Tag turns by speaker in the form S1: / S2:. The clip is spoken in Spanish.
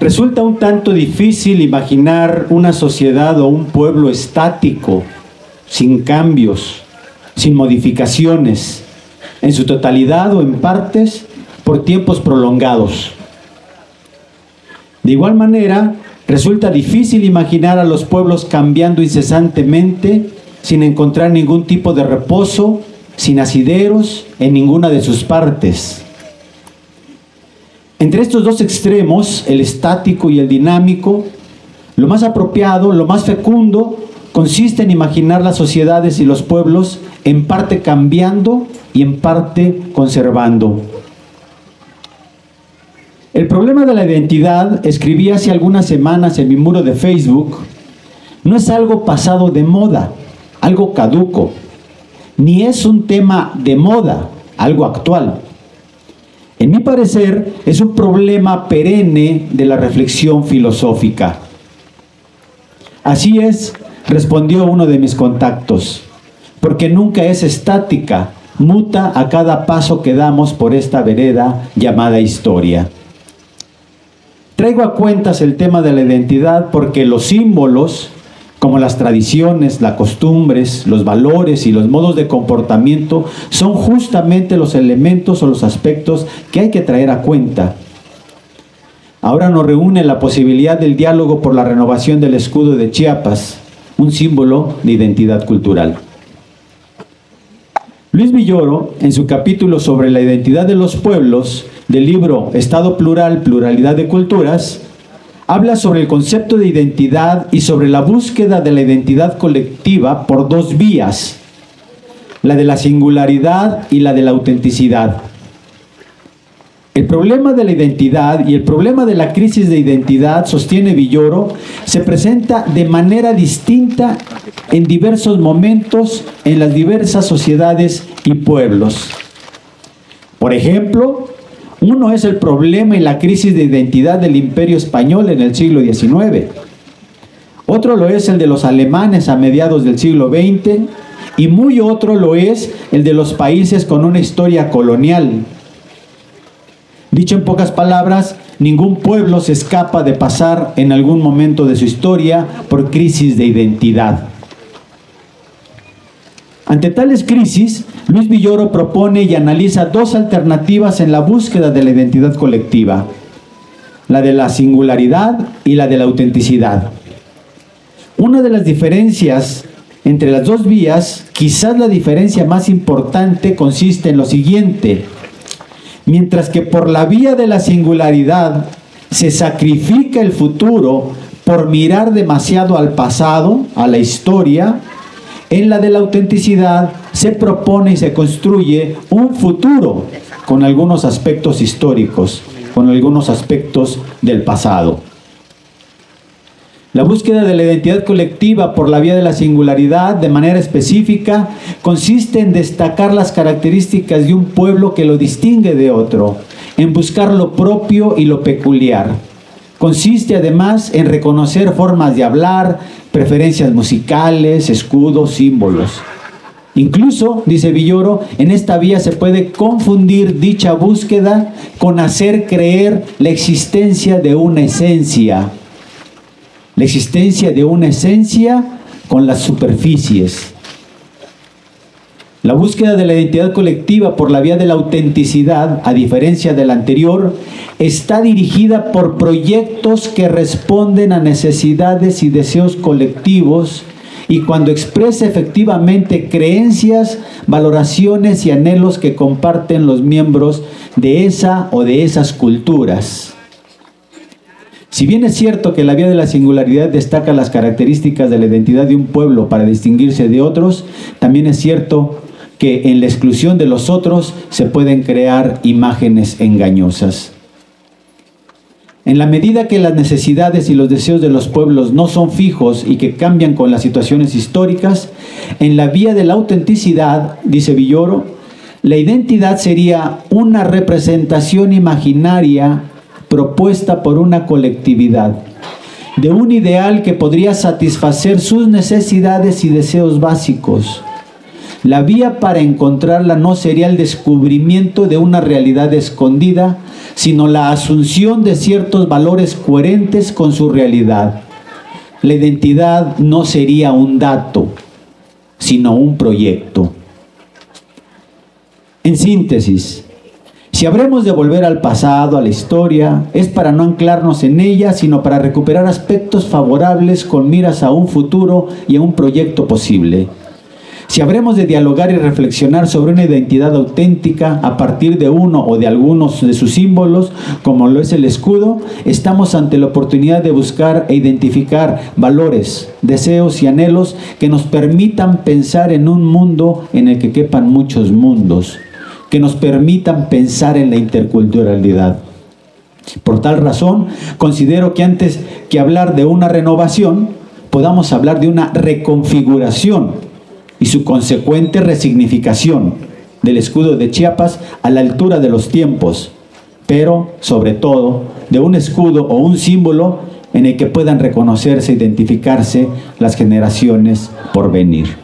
S1: Resulta un tanto difícil imaginar una sociedad o un pueblo estático, sin cambios, sin modificaciones, en su totalidad o en partes, por tiempos prolongados. De igual manera, resulta difícil imaginar a los pueblos cambiando incesantemente, sin encontrar ningún tipo de reposo, sin asideros en ninguna de sus partes. Entre estos dos extremos, el estático y el dinámico, lo más apropiado, lo más fecundo, consiste en imaginar las sociedades y los pueblos en parte cambiando y en parte conservando. El problema de la identidad, escribí hace algunas semanas en mi muro de Facebook, no es algo pasado de moda, algo caduco, ni es un tema de moda, algo actual. En mi parecer, es un problema perenne de la reflexión filosófica. Así es, respondió uno de mis contactos, porque nunca es estática, muta a cada paso que damos por esta vereda llamada historia. Traigo a cuentas el tema de la identidad porque los símbolos, como las tradiciones, las costumbres, los valores y los modos de comportamiento, son justamente los elementos o los aspectos que hay que traer a cuenta. Ahora nos reúne la posibilidad del diálogo por la renovación del escudo de Chiapas, un símbolo de identidad cultural. Luis Villoro, en su capítulo sobre la identidad de los pueblos, del libro Estado Plural, Pluralidad de Culturas, habla sobre el concepto de identidad y sobre la búsqueda de la identidad colectiva por dos vías, la de la singularidad y la de la autenticidad. El problema de la identidad y el problema de la crisis de identidad, sostiene Villoro, se presenta de manera distinta en diversos momentos en las diversas sociedades y pueblos. Por ejemplo, uno es el problema y la crisis de identidad del Imperio Español en el siglo XIX. Otro lo es el de los alemanes a mediados del siglo XX y muy otro lo es el de los países con una historia colonial. Dicho en pocas palabras, ningún pueblo se escapa de pasar en algún momento de su historia por crisis de identidad. Ante tales crisis, Luis Villoro propone y analiza dos alternativas en la búsqueda de la identidad colectiva, la de la singularidad y la de la autenticidad. Una de las diferencias entre las dos vías, quizás la diferencia más importante, consiste en lo siguiente: mientras que por la vía de la singularidad se sacrifica el futuro por mirar demasiado al pasado, a la historia, en la de la autenticidad se propone y se construye un futuro con algunos aspectos históricos, con algunos aspectos del pasado. La búsqueda de la identidad colectiva por la vía de la singularidad, de manera específica, consiste en destacar las características de un pueblo que lo distingue de otro, en buscar lo propio y lo peculiar. Consiste además en reconocer formas de hablar, preferencias musicales, escudos, símbolos. Incluso, dice Villoro, en esta vía se puede confundir dicha búsqueda con hacer creer la existencia de una esencia. La existencia de una esencia con las superficies. La búsqueda de la identidad colectiva por la vía de la autenticidad, a diferencia de la anterior, está dirigida por proyectos que responden a necesidades y deseos colectivos y cuando expresa efectivamente creencias, valoraciones y anhelos que comparten los miembros de esa o de esas culturas. Si bien es cierto que la vía de la singularidad destaca las características de la identidad de un pueblo para distinguirse de otros, también es cierto que en la exclusión de los otros se pueden crear imágenes engañosas. En la medida que las necesidades y los deseos de los pueblos no son fijos y que cambian con las situaciones históricas, en la vía de la autenticidad, dice Villoro, la identidad sería una representación imaginaria propuesta por una colectividad, de un ideal que podría satisfacer sus necesidades y deseos básicos. La vía para encontrarla no sería el descubrimiento de una realidad escondida, sino la asunción de ciertos valores coherentes con su realidad. La identidad no sería un dato, sino un proyecto. En síntesis, si habremos de volver al pasado, a la historia, es para no anclarnos en ella, sino para recuperar aspectos favorables con miras a un futuro y a un proyecto posible. Si habremos de dialogar y reflexionar sobre una identidad auténtica a partir de uno o de algunos de sus símbolos, como lo es el escudo, estamos ante la oportunidad de buscar e identificar valores, deseos y anhelos que nos permitan pensar en un mundo en el que quepan muchos mundos, que nos permitan pensar en la interculturalidad. Por tal razón, considero que antes que hablar de una renovación, podamos hablar de una reconfiguración y su consecuente resignificación del escudo de Chiapas a la altura de los tiempos, pero sobre todo de un escudo o un símbolo en el que puedan reconocerse, identificarse las generaciones por venir.